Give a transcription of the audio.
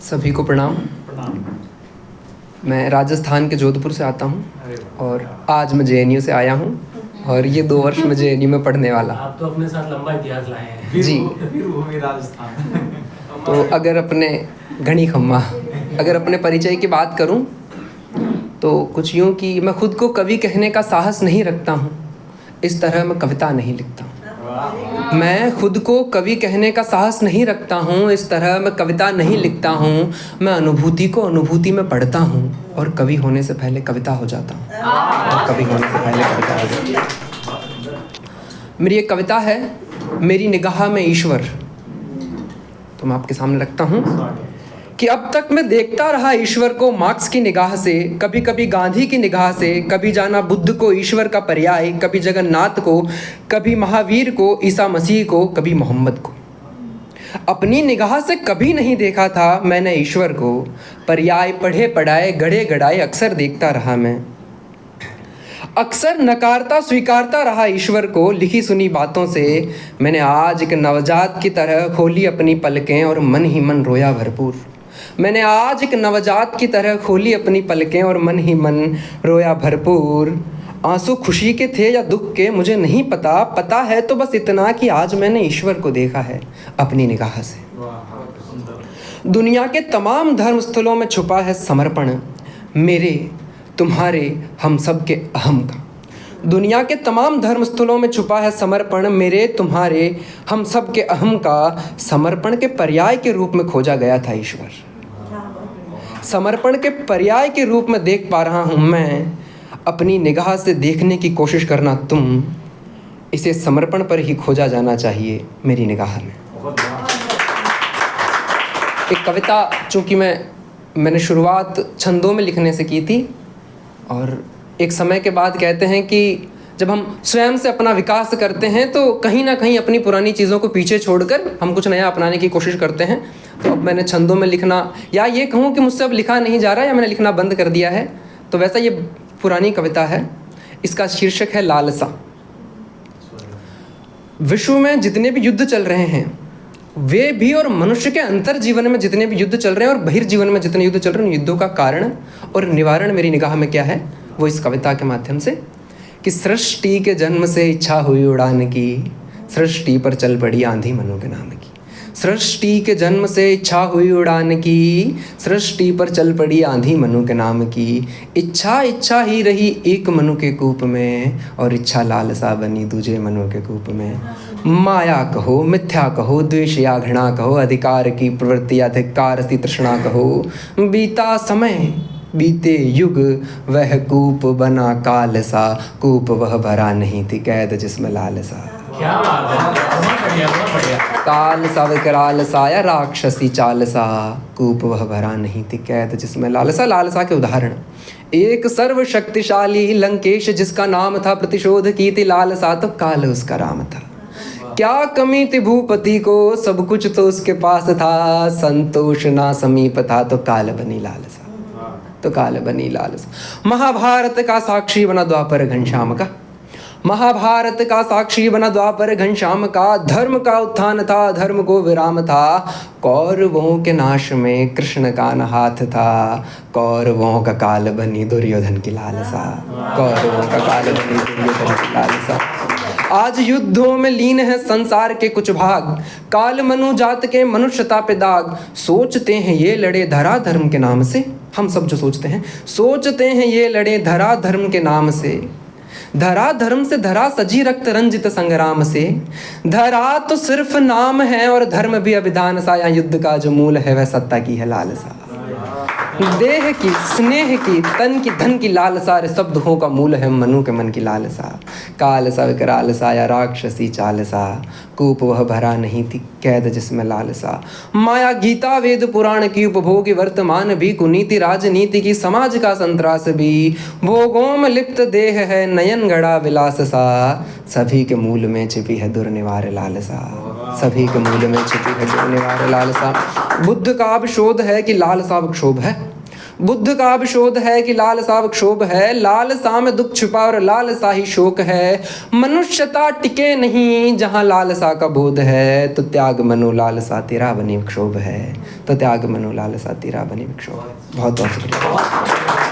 सभी को प्रणाम। मैं राजस्थान के जोधपुर से आता हूँ और आज मैं जेएनयू से आया हूँ और ये 2 वर्ष मैं जेएनयू में पढ़ने वाला। आप तो अपने साथ लंबा इतिहास लाए हैं। जी। वीरभूमि राजस्थान। तो अगर अपने परिचय की बात करूँ तो कुछ यूँ कि मैं खुद को कवि कहने का साहस नहीं रखता हूँ, इस तरह मैं कविता नहीं लिखता हूँ। मैं खुद को कवि कहने का साहस नहीं रखता हूँ, इस तरह मैं कविता नहीं लिखता हूँ। मैं अनुभूति को अनुभूति में पढ़ता हूँ और कवि होने से पहले कविता हो जाता हूँ। मेरी एक कविता है, मेरी निगाह में ईश्वर। तो मैं आपके सामने रखता हूँ कि अब तक मैं देखता रहा ईश्वर को मार्क्स की निगाह से, कभी कभी गांधी की निगाह से, कभी जाना बुद्ध को ईश्वर का पर्याय, कभी जगन्नाथ को, कभी महावीर को, ईसा मसीह को, कभी मोहम्मद को। अपनी निगाह से कभी नहीं देखा था मैंने ईश्वर को, पर्याय पढ़े पढ़ाए गढ़े गढ़ाए अक्सर देखता रहा मैं। अक्सर नकारता स्वीकारता रहा ईश्वर को, लिखी सुनी बातों से मैंने आज एक नवजात की तरह खोली अपनी पलकें और मन ही मन रोया भरपूर। मैंने आज एक नवजात की तरह खोली अपनी पलकें और मन ही मन रोया भरपूर। आंसू खुशी के थे या दुख के मुझे नहीं पता, पता है तो बस इतना कि आज मैंने ईश्वर को देखा है अपनी निगाह से। दुनिया के तमाम धर्म स्थलों में छुपा है समर्पण, मेरे तुम्हारे हम सब के अहम का। दुनिया के तमाम धर्म स्थलों में छुपा है समर्पण, मेरे तुम्हारे हम सब के अहम का। समर्पण के पर्याय के रूप में खोजा गया था ईश्वर, समर्पण के पर्याय के रूप में देख पा रहा हूँ मैं। अपनी निगाह से देखने की कोशिश करना तुम, इसे समर्पण पर ही खोजा जाना चाहिए मेरी निगाह में। एक कविता चूँकि मैंने शुरुआत छंदों में लिखने से की थी और एक समय के बाद कहते हैं कि जब हम स्वयं से अपना विकास करते हैं तो कहीं ना कहीं अपनी पुरानी चीज़ों को पीछे छोड़कर हम कुछ नया अपनाने की कोशिश करते हैं। तो अब मैंने छंदों में लिखना, या ये कहूँ कि मुझसे अब लिखा नहीं जा रहा, या मैंने लिखना बंद कर दिया है। तो वैसा ये पुरानी कविता है, इसका शीर्षक है लालसा। विश्व में जितने भी युद्ध चल रहे हैं वे भी, और मनुष्य के अंतर जीवन में जितने भी युद्ध चल रहे हैं और बहिर्जीवन में जितने युद्ध चल रहे हैं, युद्धों का कारण और निवारण मेरी निगाह में क्या है, वो इस कविता के माध्यम से कि सृष्टि के जन्म से इच्छा हुई उड़ान की, सृष्टि पर चल पड़ी आंधी मनु के नाम की। सृष्टि के जन्म से इच्छा हुई उड़ान की, सृष्टि पर चल पड़ी आंधी मनु के नाम की। इच्छा इच्छा ही रही एक मनु के कूप में, और इच्छा लालसा बनी दूजे मनु के कूप में। माया कहो, मिथ्या कहो, द्वेष या घृणा कहो, अधिकार की प्रवृत्ति अधिकार सी तृष्णा कहो। बीता समय बीते युग वह कूप बना काल सा, कूप वह भरा नहीं थी कैद जिसमें लालसा। क्या बात है, बहुत बढ़िया, बहुत बढ़िया। काल सा विकराल सा या राक्षसी चाल सा, कूप वह भरा नहीं थी कैद जिसमें लालसा। लालसा के उदाहरण, एक सर्वशक्तिशाली लंकेश जिसका नाम था, प्रतिशोध की थी लालसा तो काल उसका राम था। क्या कमी थी भूपति को, सब कुछ तो उसके पास था, संतोष ना समीप था तो काल बनी लालसा, तो काल बनी लालसा। महाभारत का साक्षी बना द्वापर घनश्याम का, महाभारत का साक्षी बना द्वापर घनश्याम का। धर्म का उत्थान था, धर्म को विराम था, कौरवों के नाश में कृष्ण का न हाथ था। कौरवों का काल बनी दुर्योधन की लालसा, कौरवों का काल बनी दुर्योधन की लालसा। आज युद्धों में लीन है संसार के कुछ भाग, काल मनु जात के मनुष्यता पे दाग। सोचते हैं ये लड़े धरा धर्म के नाम से, हम सब जो सोचते हैं, सोचते हैं ये लड़े धरा धर्म के नाम से। धरा धर्म से धरा सजी रक्त रंजित संग्राम से। धरा तो सिर्फ नाम है और धर्म भी अभिधान सा, या युद्ध का जो मूल है वह सत्ता की है लालसा। देह की, स्नेह की, तन की, धन की लालसा, सब दुखों का मूल है मनु के मन की लालसा। काल सा विकराल सा या राक्षसी चाल सा, कूप वह भरा नहीं थी कैद जिसमें लालसा। माया गीता वेद पुराण की उपभोगी, वर्तमान भी कुनीति राजनीति की, समाज का संतरास भी। भोगों में लिप्त देह है नयन गड़ा विलास सा, सभी के मूल में छिपी है दुर्निवार लालसा, सभी के मूल में छिपी है दुर्निवार लालसा। बुद्ध का अब शोध है कि लालसा क्षोभ है, बुद्ध का विशोध है कि लालसा क्षोभ है, लालसा में दुख छुपा और लालसा ही शोक है। मनुष्यता टिके नहीं जहाँ लालसा का बोध है, तो त्याग मनो लालसा तेरा बने विक्षोभ है। तो त्याग मनो लालसा तेरा बने विक्षोभ। बहुत बहुत शुक्रिया।